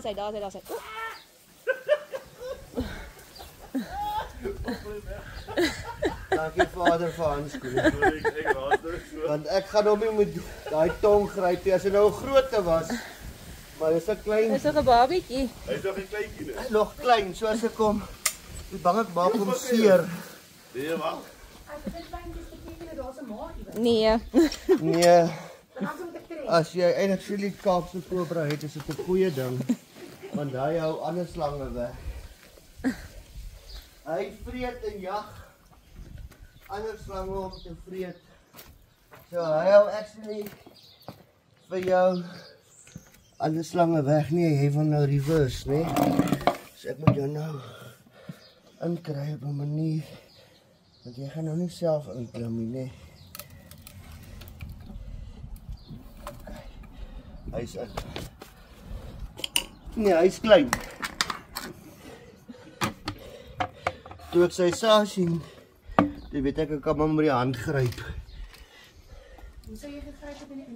Daar is hy. Dankie vader vir handskoene. Want ek gaan hom nie met daai tong gryp nie. As hy nou 'n grootte was, maar dis 'n klein. Dis 'n babietjie. Hy's nog 'n kleintjie dus. Nog klein, so as ek kom. Ek bang ek maak hom seer. Nee, wag. Nee. Nee. As jy eintlik chili Kaapse kobra het, is dit 'n goeie ding. Want hy hou ander slange weg. Hy vreet en jag ander slange om te vreet. So hy hou actually vir jou ander slange weg nie, hy wil nou reverse, né? So ek moet jou nou inkry op 'n manier want jy gaan nou nie self inklim nie, né? Hy's in. Nee, hy's klein. Toe ek sy saas sien, toe weet ek kan hom met die hand gryp. Hoe sou jy gegryp het in die